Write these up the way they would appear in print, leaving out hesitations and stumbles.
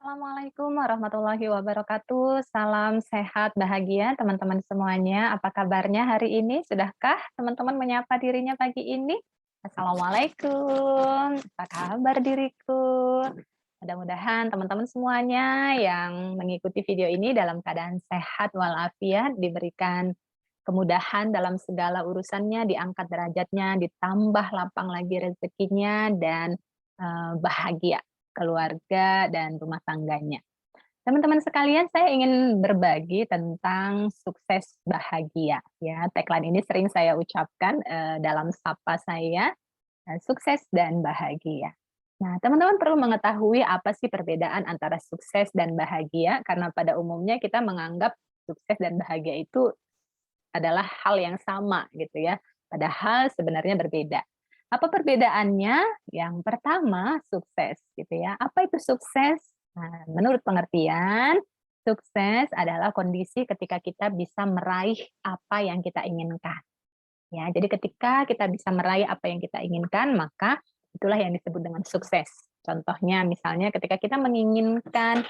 Assalamualaikum warahmatullahi wabarakatuh. Salam sehat bahagia teman-teman semuanya. Apa kabarnya hari ini? Sudahkah teman-teman menyapa dirinya pagi ini? Assalamualaikum. Apa kabar diriku? Mudah-mudahan teman-teman semuanya yang mengikuti video ini dalam keadaan sehat walafiat, diberikan kemudahan dalam segala urusannya, diangkat derajatnya, ditambah lapang lagi rezekinya, dan bahagia keluarga dan rumah tangganya. Teman-teman sekalian, saya ingin berbagi tentang sukses bahagia. Ya, tagline ini sering saya ucapkan dalam sapa saya, sukses dan bahagia. Nah, teman-teman perlu mengetahui apa sih perbedaan antara sukses dan bahagia, karena pada umumnya kita menganggap sukses dan bahagia itu adalah hal yang sama gitu ya, padahal sebenarnya berbeda. Apa perbedaannya? Yang pertama, sukses gitu ya. Apa itu sukses? Nah, menurut pengertian, sukses adalah kondisi ketika kita bisa meraih apa yang kita inginkan. Ya, jadi ketika kita bisa meraih apa yang kita inginkan, maka itulah yang disebut dengan sukses. Contohnya misalnya ketika kita menginginkan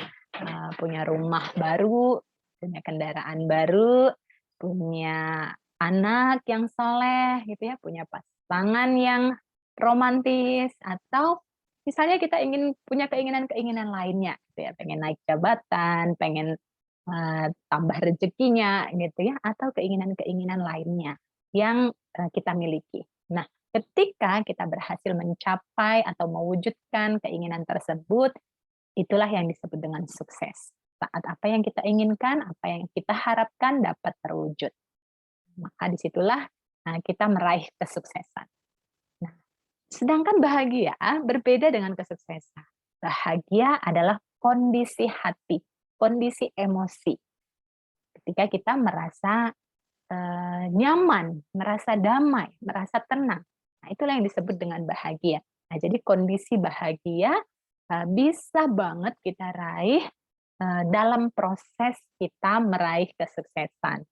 punya rumah baru, punya kendaraan baru, punya anak yang soleh, gitu ya, punya pasangan yang romantis, atau misalnya kita ingin punya keinginan-keinginan lainnya, gitu ya, pengen naik jabatan, pengen tambah rezekinya, gitu ya, atau keinginan-keinginan lainnya yang kita miliki. Nah, ketika kita berhasil mencapai atau mewujudkan keinginan tersebut, itulah yang disebut dengan sukses. Saat apa yang kita inginkan, apa yang kita harapkan dapat terwujud. Maka disitulah kita meraih kesuksesan. Nah, sedangkan bahagia berbeda dengan kesuksesan. Bahagia adalah kondisi hati, kondisi emosi. Ketika kita merasa nyaman, merasa damai, merasa tenang. Nah, itulah yang disebut dengan bahagia. Nah, jadi kondisi bahagia bisa banget kita raih dalam proses kita meraih kesuksesan.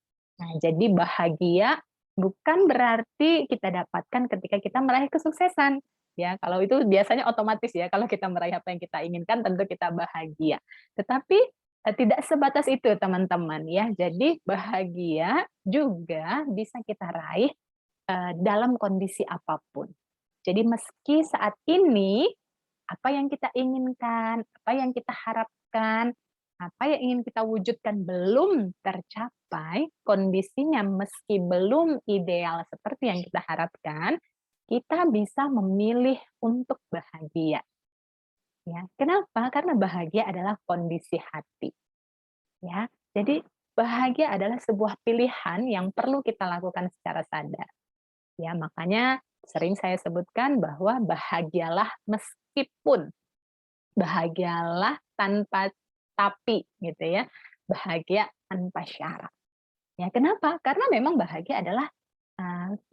Nah, jadi bahagia bukan berarti kita dapatkan ketika kita meraih kesuksesan. Ya, kalau itu biasanya otomatis ya, kalau kita meraih apa yang kita inginkan tentu kita bahagia. Tetapi tidak sebatas itu teman-teman ya. Jadi bahagia juga bisa kita raih dalam kondisi apapun. Jadi meski saat ini apa yang kita inginkan, apa yang kita harapkan, apa yang ingin kita wujudkan belum tercapai, kondisinya meski belum ideal seperti yang kita harapkan, kita bisa memilih untuk bahagia. Ya, kenapa? Karena bahagia adalah kondisi hati. Ya, jadi bahagia adalah sebuah pilihan yang perlu kita lakukan secara sadar. Ya, makanya sering saya sebutkan bahwa bahagialah meskipun, bahagialah tanpa tapi gitu ya. Bahagia tanpa syarat. Ya, kenapa? Karena memang bahagia adalah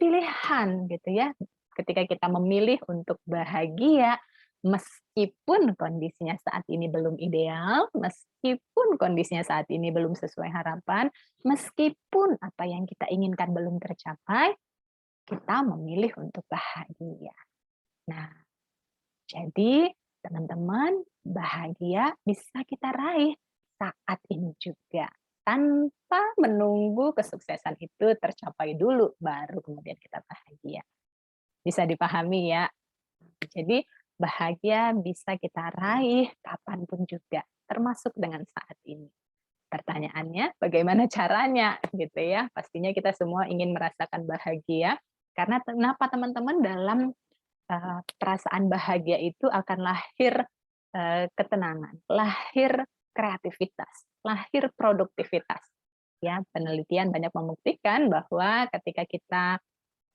pilihan gitu ya. Ketika kita memilih untuk bahagia, meskipun kondisinya saat ini belum ideal, meskipun kondisinya saat ini belum sesuai harapan, meskipun apa yang kita inginkan belum tercapai, kita memilih untuk bahagia. Nah, jadi teman-teman, bahagia bisa kita raih saat ini juga. Tanpa menunggu kesuksesan itu tercapai dulu, baru kemudian kita bahagia. Bisa dipahami ya? Jadi bahagia bisa kita raih kapanpun juga, termasuk dengan saat ini. Pertanyaannya, bagaimana caranya gitu ya? Pastinya kita semua ingin merasakan bahagia, karena kenapa teman-teman dalam perasaan bahagia itu akan lahir ketenangan, lahir kreativitas, lahir produktivitas. Ya, penelitian banyak membuktikan bahwa ketika kita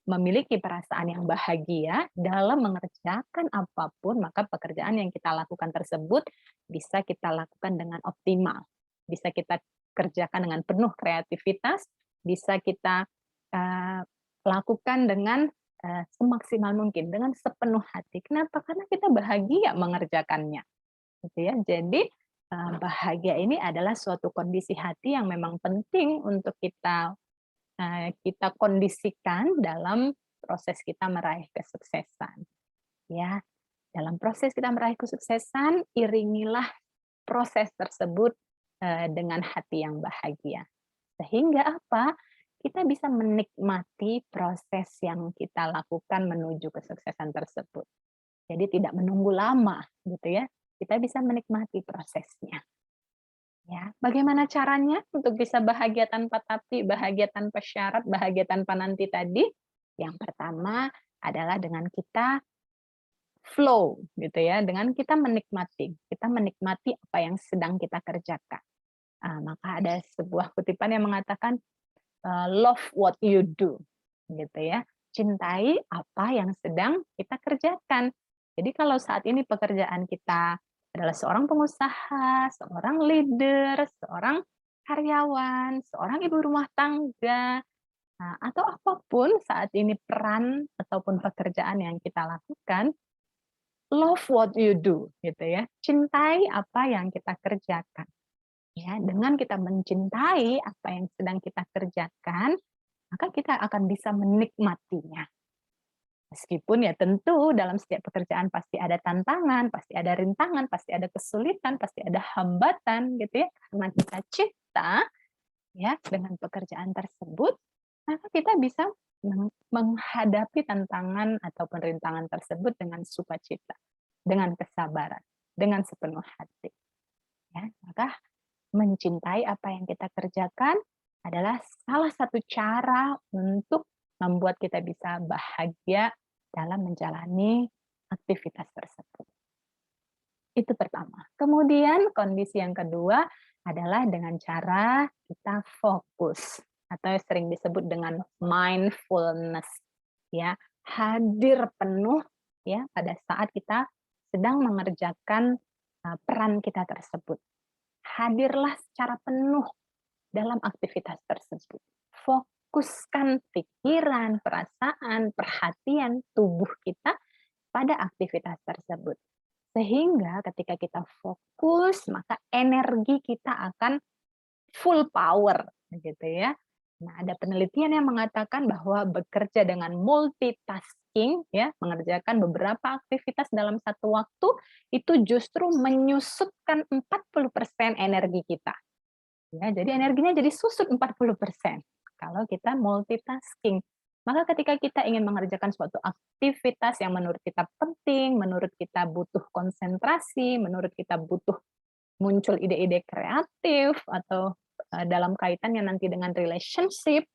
memiliki perasaan yang bahagia dalam mengerjakan apapun, maka pekerjaan yang kita lakukan tersebut bisa kita lakukan dengan optimal. Bisa kita kerjakan dengan penuh kreativitas, bisa kita lakukan dengan semaksimal mungkin, dengan sepenuh hati. Kenapa? Karena kita bahagia mengerjakannya. Gitu ya. Jadi bahagia ini adalah suatu kondisi hati yang memang penting untuk kita kondisikan dalam proses kita meraih kesuksesan. Ya, dalam proses kita meraih kesuksesan, iringilah proses tersebut dengan hati yang bahagia. Sehingga apa? Kita bisa menikmati proses yang kita lakukan menuju kesuksesan tersebut. Jadi tidak menunggu lama gitu ya. Kita bisa menikmati prosesnya. Ya, bagaimana caranya untuk bisa bahagia tanpa tapi, bahagia tanpa syarat, bahagia tanpa nanti tadi? Yang pertama adalah dengan kita flow gitu ya, dengan kita menikmati apa yang sedang kita kerjakan. Maka ada sebuah kutipan yang mengatakan love what you do, gitu ya. Cintai apa yang sedang kita kerjakan. Jadi kalau saat ini pekerjaan kita adalah seorang pengusaha, seorang leader, seorang karyawan, seorang ibu rumah tangga, atau apapun saat ini peran ataupun pekerjaan yang kita lakukan, love what you do, gitu ya. Cintai apa yang kita kerjakan. Ya, dengan kita mencintai apa yang sedang kita kerjakan, maka kita akan bisa menikmatinya. Meskipun ya tentu dalam setiap pekerjaan pasti ada tantangan, pasti ada rintangan, pasti ada kesulitan, pasti ada hambatan gitu ya. Karena kita cinta ya dengan pekerjaan tersebut, maka kita bisa menghadapi tantangan ataupun rintangan tersebut dengan sukacita, dengan kesabaran, dengan sepenuh hati. Ya, maka mencintai apa yang kita kerjakan adalah salah satu cara untuk membuat kita bisa bahagia dalam menjalani aktivitas tersebut. Itu pertama. Kemudian kondisi yang kedua adalah dengan cara kita fokus atau sering disebut dengan mindfulness, ya, hadir penuh ya pada saat kita sedang mengerjakan peran kita tersebut. Hadirlah secara penuh dalam aktivitas tersebut. Fokuskan pikiran, perasaan, perhatian tubuh kita pada aktivitas tersebut. Sehingga ketika kita fokus, maka energi kita akan full power, gitu ya. Nah, ada penelitian yang mengatakan bahwa bekerja dengan multitasking, ya, mengerjakan beberapa aktivitas dalam satu waktu, itu justru menyusutkan 40% energi kita. Ya, jadi energinya jadi susut 40% kalau kita multitasking. Maka ketika kita ingin mengerjakan suatu aktivitas yang menurut kita penting, menurut kita butuh konsentrasi, menurut kita butuh muncul ide-ide kreatif, atau dalam kaitannya nanti dengan relationship,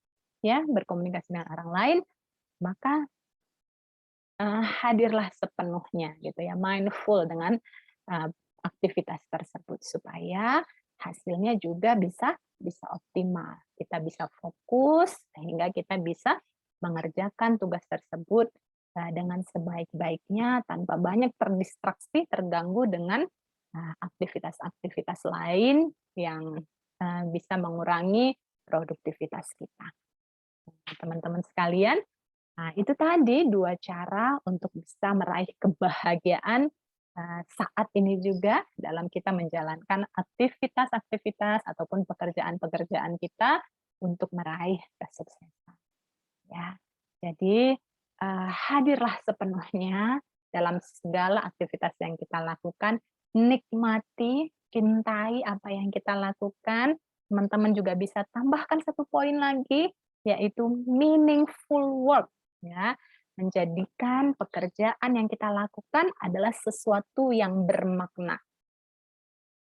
ya, berkomunikasi dengan orang lain, maka hadirlah sepenuhnya gitu ya, mindful dengan aktivitas tersebut supaya hasilnya juga bisa optimal. Kita bisa fokus sehingga kita bisa mengerjakan tugas tersebut dengan sebaik-baiknya tanpa banyak terdistraksi, terganggu dengan aktivitas-aktivitas lain yang bisa mengurangi produktivitas kita. Teman-teman sekalian, nah, itu tadi 2 cara untuk bisa meraih kebahagiaan saat ini juga dalam kita menjalankan aktivitas-aktivitas ataupun pekerjaan-pekerjaan kita untuk meraih kesuksesan. Ya, jadi hadirlah sepenuhnya dalam segala aktivitas yang kita lakukan, nikmati, cintai apa yang kita lakukan. Teman-teman juga bisa tambahkan 1 poin lagi, yaitu meaningful work. Ya, menjadikan pekerjaan yang kita lakukan adalah sesuatu yang bermakna.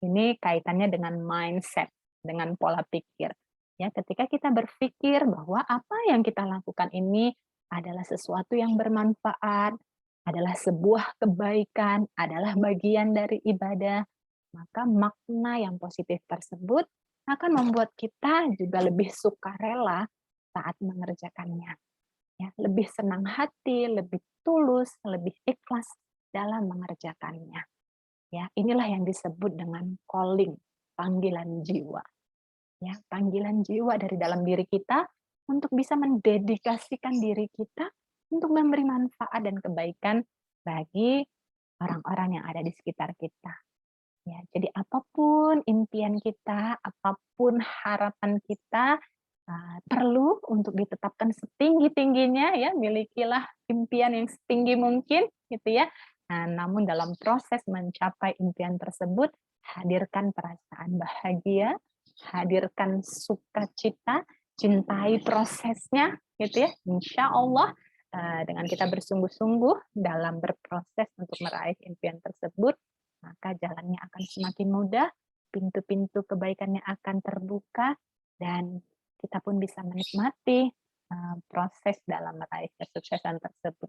Ini kaitannya dengan mindset, dengan pola pikir. Ya, ketika kita berpikir bahwa apa yang kita lakukan ini adalah sesuatu yang bermanfaat, adalah sebuah kebaikan, adalah bagian dari ibadah, maka makna yang positif tersebut akan membuat kita juga lebih sukarela saat mengerjakannya. Ya, lebih senang hati, lebih tulus, lebih ikhlas dalam mengerjakannya. Ya, inilah yang disebut dengan calling, panggilan jiwa. Ya, panggilan jiwa dari dalam diri kita untuk bisa mendedikasikan diri kita untuk memberi manfaat dan kebaikan bagi orang-orang yang ada di sekitar kita. Ya, jadi apapun impian kita, apapun harapan kita, perlu untuk ditetapkan setinggi-tingginya ya, milikilah impian yang setinggi mungkin gitu ya. Nah, namun dalam proses mencapai impian tersebut, hadirkan perasaan bahagia, hadirkan sukacita, cintai prosesnya, gitu ya. Insya Allah dengan kita bersungguh-sungguh dalam berproses untuk meraih impian tersebut, maka jalannya akan semakin mudah, pintu-pintu kebaikannya akan terbuka, dan kita pun bisa menikmati proses dalam meraih kesuksesan tersebut.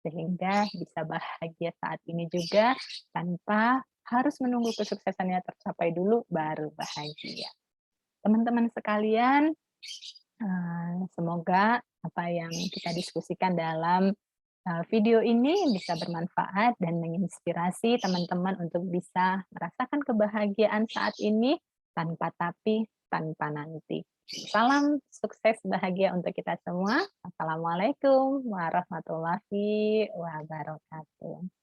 Sehingga bisa bahagia saat ini juga tanpa harus menunggu kesuksesannya tercapai dulu baru bahagia. Teman-teman sekalian, semoga apa yang kita diskusikan dalam video ini bisa bermanfaat dan menginspirasi teman-teman untuk bisa merasakan kebahagiaan saat ini tanpa tapi, tanpa nanti. Salam sukses bahagia untuk kita semua. Assalamualaikum warahmatullahi wabarakatuh.